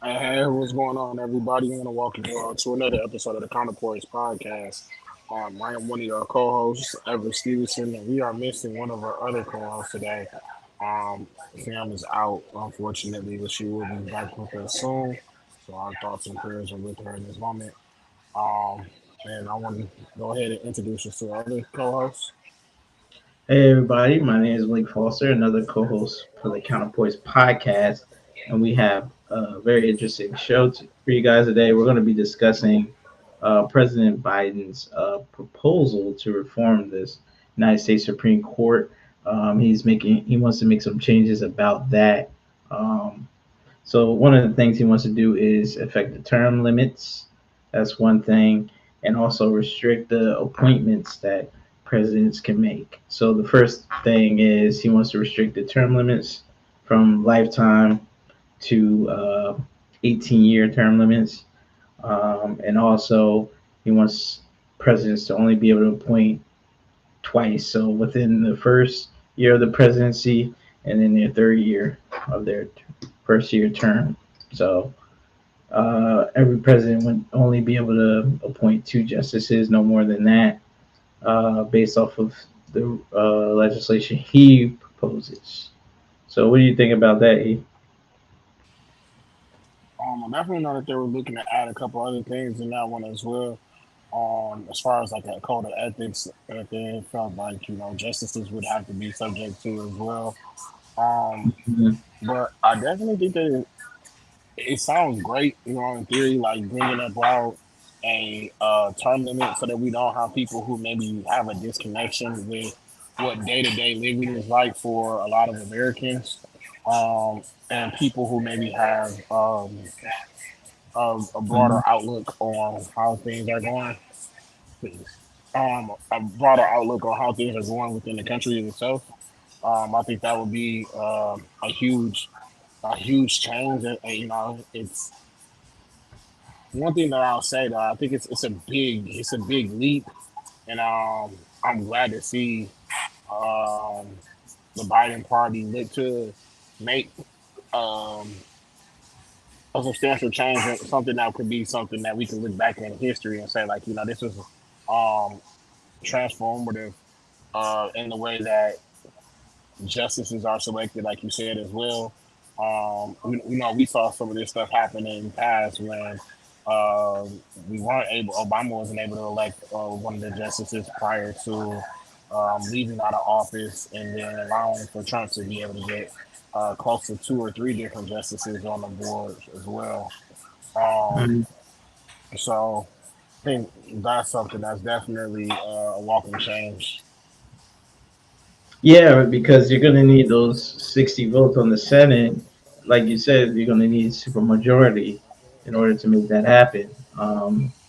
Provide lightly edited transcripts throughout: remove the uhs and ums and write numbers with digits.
Hey, what's going on, everybody? I want to welcome you all to another episode of the Counterpoints Podcast. I am one of your co-hosts, Everett Stevenson, and we are missing one of our other co-hosts today. Sam is out, unfortunately, but she will be back with us soon. So our thoughts and prayers are with her in this moment. Um, and I want to go ahead and introduce us to our other co-hosts. Hey everybody, my name is Blake Foster, another co-host for the Counterpoints podcast, and we have a very interesting show for you guys today. We're going to be discussing President Biden's proposal to reform this United States Supreme Court. He wants to make some changes about that. Um, so one of the things he wants to do is affect the term limits. That's one thing, and also restrict the appointments that presidents can make. So the first thing is he wants to restrict the term limits from lifetime to 18-year term limits, and also he wants presidents to only be able to appoint twice. So within the first year of the presidency, and then their third year of their first year term. So every president would only be able to appoint two justices, no more than that, based off of the legislation he proposes. So, what do you think about that? E? I definitely know that they were looking to add a couple other things in that one as well. As far as like a code of ethics that they felt like justices would have to be subject to as well. Um, Mhm. but I definitely think that it sounds great, in theory, like bringing about a term limit so that we don't have people who maybe have a disconnection with what day to day living is like for a lot of Americans, and people who maybe have a broader Mhm. outlook on how things are going. A broader outlook on how things are going within the country itself. I think that would be a huge change. And, it's one thing that I'll say though. I think it's a big leap, and I'm glad to see um, the Biden party look to make um, a substantial change, and something that could be something that we can look back in history and say like this was um, transformative in the way that justices are selected, like you said as well. We saw some of this stuff happen in the past when we weren't able. Obama wasn't able to elect one of the justices prior to leaving out of office, and then allowing for Trump to be able to get close to two or three different justices on the board as well. Um, Mhm. so I think that's something that's definitely a welcome change. Yeah, because you're going to need those 60 votes on the Senate. Like you said, you're going to need supermajority in order to make that happen.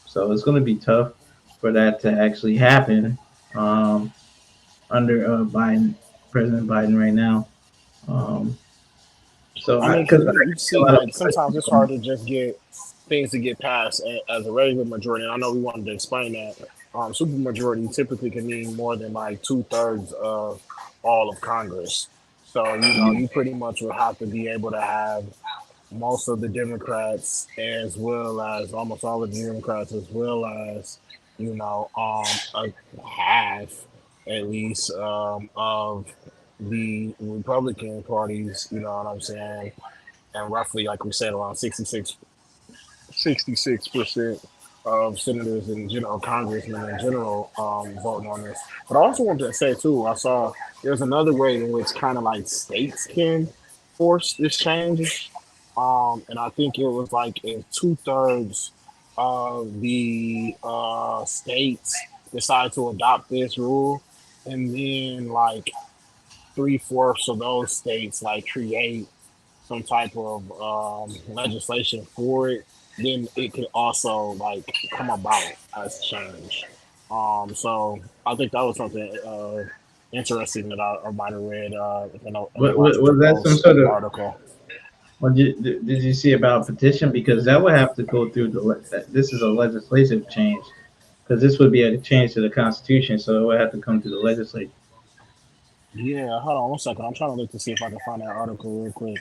So it's going to be tough for that to actually happen um, under Biden, President Biden right now. Um, so, I mean, because because I you see a see, lot of like sometimes questions it's on hard to just get things to get passed as a regular majority. And I know we wanted to explain that. Super majority typically can mean more than like two-thirds of all of Congress. So you pretty much would have to be able to have most of the Democrats, as well as almost all of the Democrats, as well as a half at least of the Republican parties. You know what I'm saying? And roughly, like we said, around 66% of senators and congressmen in general voting on this. But I also wanted to say too, I saw there's another way in which kind of like states can force this change, and I think it was like if two-thirds of the states decide to adopt this rule, and then like three-fourths of those states like create some type of legislation for it, then it could also like come about as change. So I think that was something interesting that I might have read in the Washington was that some Post sort of article. did you see about petition? Because that would have to go through this is a legislative change because this would be a change to the Constitution, so it would have to come through the legislature. Yeah, hold on one second. I'm trying to look to see if I can find that article real quick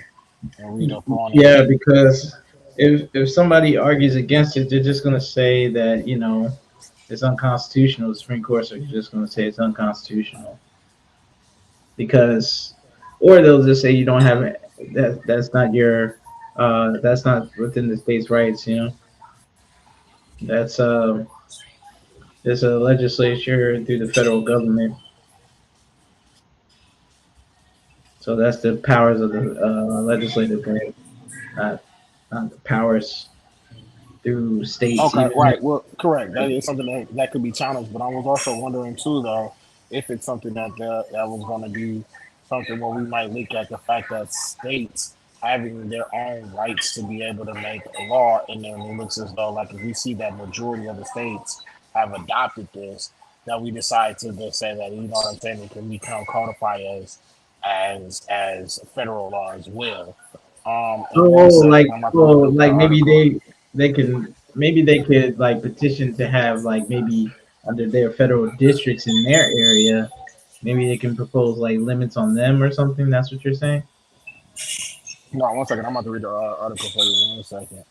and read up on it. Yeah, because if somebody argues against it, they're just gonna say that it's unconstitutional. The Supreme Court are just gonna say it's unconstitutional because, or they'll just say you don't have that. That's not within the state's rights. That's there's a legislature through the federal government, so that's the powers of the legislative branch, not not the powers through states. Okay, right. Well, correct. That is something that could be challenged. But I was also wondering too, though, if it's something that was going to be something where we might look at the fact that states having their own rights to be able to make a law, and then it looks as though like if we see that majority of the states have adopted this, that we decide to just say that what I'm saying, it can become codified as federal law as well. In one second, I'm about to look up the Like maybe article. they can maybe they could like petition to have like maybe under their federal districts in their area, maybe they can propose like limits on them or something. That's what you're saying. No, one second. I'm about to read the article for you. 1 second.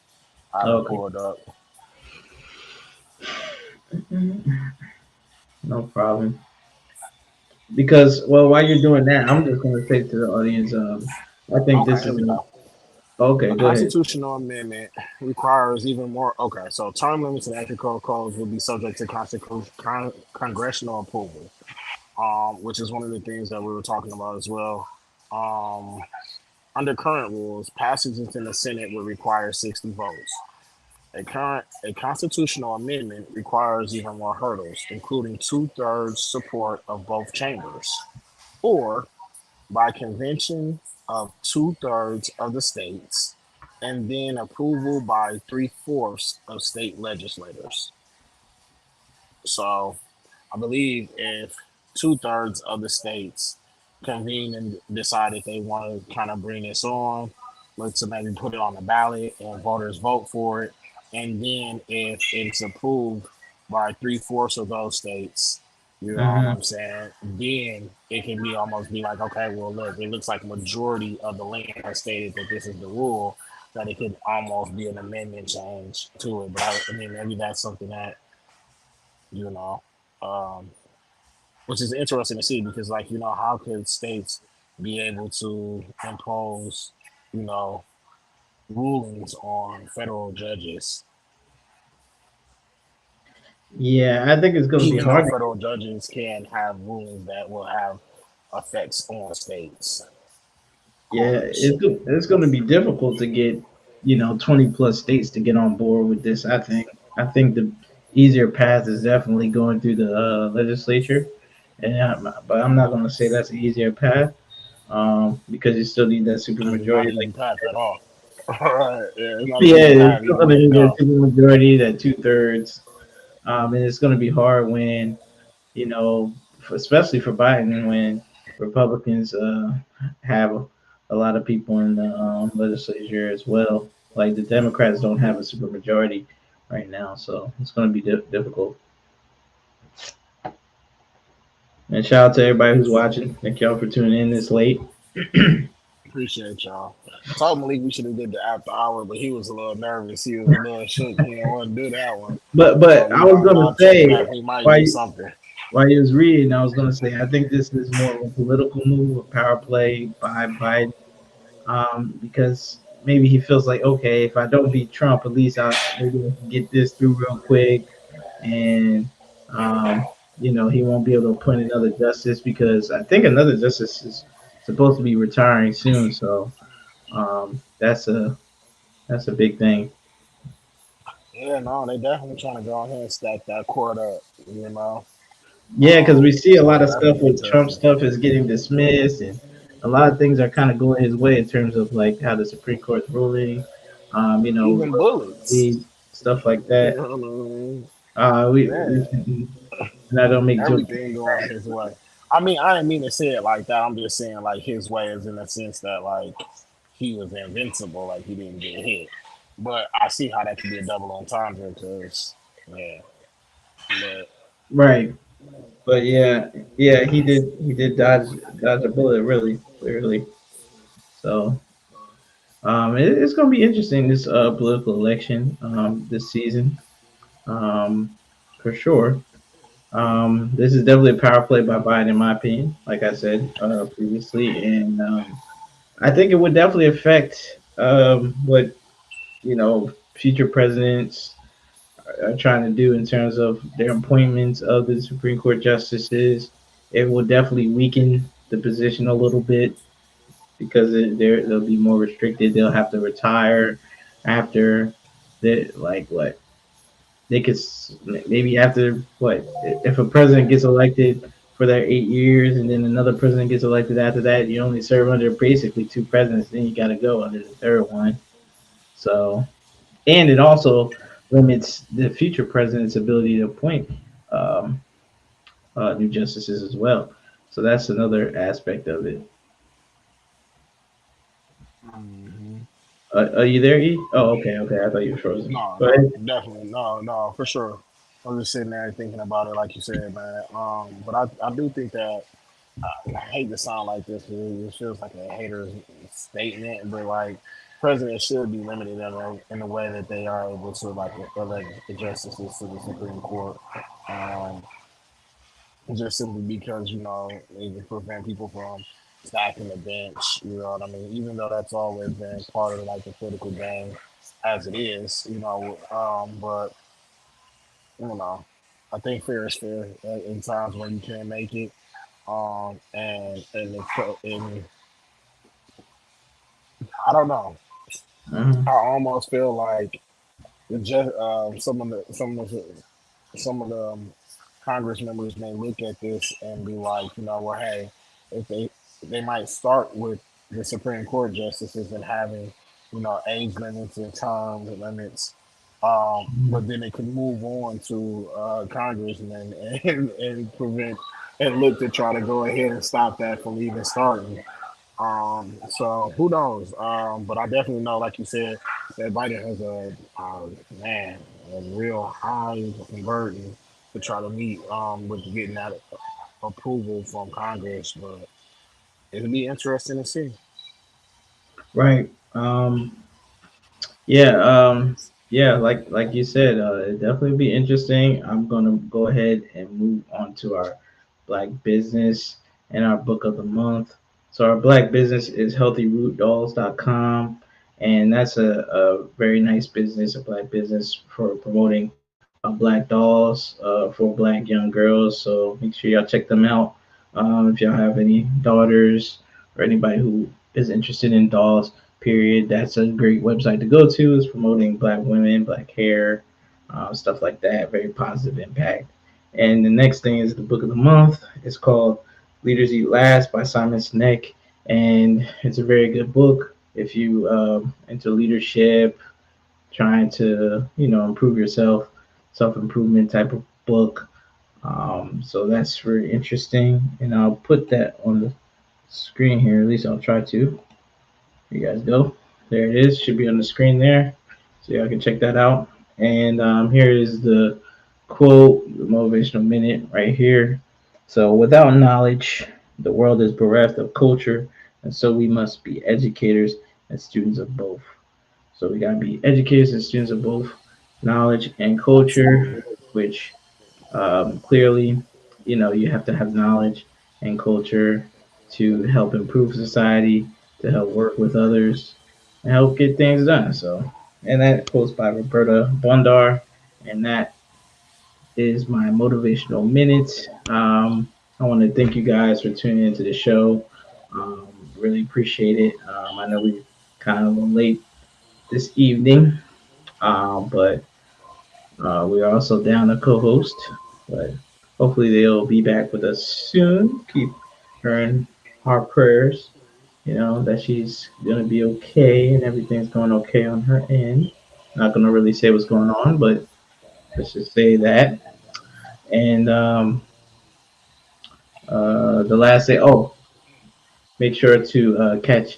I have it Okay, pulled up. no problem. Because well, while you're doing that, I'm just gonna say to the audience, I think Okay, this here is we go. okay. A Go ahead. constitutional amendment requires even more. Okay, so term limits and ethical codes will be subject to congressional approval, which is one of the things that we were talking about as well. Um, Under current rules, passage in the Senate would require 60 votes. A constitutional amendment requires even more hurdles, including two-thirds support of both chambers, or by convention of two-thirds of the states, and then approval by three-fourths of state legislators. So I believe if two-thirds of the states convene and decide if they want to kind of bring this on, let's maybe put it on the ballot and voters vote for it. And then if it's approved by three-fourths of those states, you know what Hmm. I'm saying? Then it can be almost be like, okay, well, look, it looks like majority of the land has stated that this is the rule, that it could almost be an amendment change to it. But I mean, maybe that's something that, you know, um, which is interesting to see because, like, how could states be able to impose, you know, rulings on federal judges, Yeah, I think it's gonna be even though hard. federal judges can have rulings that will have effects on states' Yeah, courts? it's going to be difficult to get 20 plus states to get on board with this. I think the easier path is definitely going through the legislature, but I'm not going to say that's the easier path because you still need that super Because it's not majority. an Like easy path at all. Right? Yeah, it's not an yeah, easy it's path still either going to way you need that go. super majority, that two thirds, and it's going to be hard when you know, especially for Biden when Republicans have a lot of people in the legislature as well. Like the Democrats don't have a supermajority right now, so it's going to be difficult. And shout out to everybody who's watching. Thank y'all for tuning in this late. Appreciate y'all. I told Malik we should have did the after hour, but he was a little nervous. He was a little shook. He didn't want to do that one. But So I was going to I'll check say back. We might why do something. while you was reading, I was going to say I think this is more of a political move, a power play by Biden, because maybe he feels like, okay, if I don't beat Trump, at least maybe I can get this through real quick, and um, he won't be able to appoint another justice because I think another justice is supposed to be retiring soon. So that's a big thing. Yeah, no, they definitely trying to go ahead and stack that court up, you know. Yeah, because we see a So lot it'll of stuff definitely be with Trump interesting. stuff is getting dismissed, and a lot of things are kind of going his way in terms of like how the Supreme Court's ruling, Even bullets. stuff like You that. know what I mean? We Man, and I don't make jokes. everything going his way. I mean, I didn't mean to say it like that. I'm just saying like his way is in the sense that like he was invincible, like he didn't get hit. But I see how that could be a double entendre because yeah, but Right. But yeah, he did dodge a bullet really, clearly. So It's going to be interesting this political election this season, um, for sure. This is definitely a power play by Biden, in my opinion. Like I said previously, and I think it would definitely affect what future presidents are trying to do in terms of their appointments of the Supreme Court justices. It will definitely weaken the position a little bit because they'll be more restricted. They'll have to retire after the like what they could maybe after what if a president gets elected for their 8 years and then another president gets elected after that, you only serve under basically two presidents. Then you got to go under the third one. So and it also limits the future president's ability to appoint um, new justices as well. So that's another aspect of it. Hmm. Are you there, E? Oh, okay, okay. I thought you were frozen. No, Go no, ahead. definitely, no, no, for sure. I'm just sitting there thinking about it, like you said, man. But I do think that I hate to sound like this, but it feels like a hater's statement. But like, presidents should be limited in the way that they are able to like elect the justices to the Supreme Court. Um, just simply because it can prevent people from stacking the bench. You know what I mean? Even though that's always been part of like the political game, as it is. But you know, I think fair is fair in times where you can't make it. And I don't know. Uh-huh. I almost feel like some of the Congress members may look at this and be like, well, hey, if they might start with the Supreme Court justices and having, age limits and term limits, but then they could move on to congressmen and prevent and look to try to go ahead and stop that from even starting. So who knows? But I definitely know, like you said, that Biden has man, a real high burden to try to meet with getting that approval from Congress. But it'll be interesting to see. Right. Yeah. Yeah. Like you said, it definitely be interesting. I'm gonna go ahead and move on to our black business and our book of the month. So our black business is healthyrootdolls.com, and that's a very nice business, a black business for promoting black dolls for black young girls. So make sure y'all check them out. If y'all have any daughters or anybody who is interested in dolls, period, that's a great website to go to. Is promoting black women, black hair, stuff like that. Very positive impact. And the next thing is the book of the month. It's called Leaders Eat Last by Simon Sinek, and it's a very good book if you into leadership, trying to improve yourself, self improvement type of book. So that's very interesting, and I'll put that on the screen here. At least I'll try to. Here you guys go. There it is. Should be on the screen there, so y'all can check that out. And here is the quote, the motivational minute right here. So without knowledge, the world is bereft of culture, and so we must be educators and students of both. So we gotta be educators and students of both knowledge and culture, Absolutely. which clearly, you have to have knowledge and culture to help improve society, to help work with others, and help get things done. So, and that quote's by Roberta Bondar, and that is my motivational minute. I want to thank you guys for tuning into the show. Really appreciate it. I know we kind of late this evening, but we're also down a co-host, but hopefully they'll be back with us soon. Keep her in our prayers. That she's gonna be okay and everything's going okay on her end. Not gonna really say what's going on, but let's just say that. And the last thing, oh, make sure to catch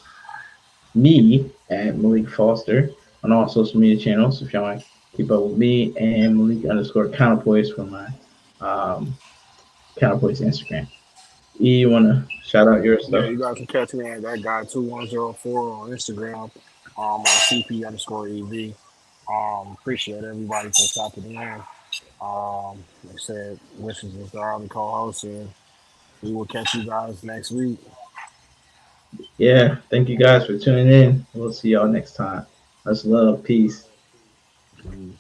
me at Malik Foster on all social media channels if y'all want to keep up with me and Malik underscore counterpoise for my um, counterpoise Instagram. You want to shout out your Yeah, stuff? you guys can catch me at that guy 2104 on Instagram. on CP_EV. Appreciate everybody for stopping in. Like I said, wishes is the other co-host, and we will catch you guys next week. Yeah, thank you guys for tuning in. We'll see y'all next time. Much love. Peace. Mm.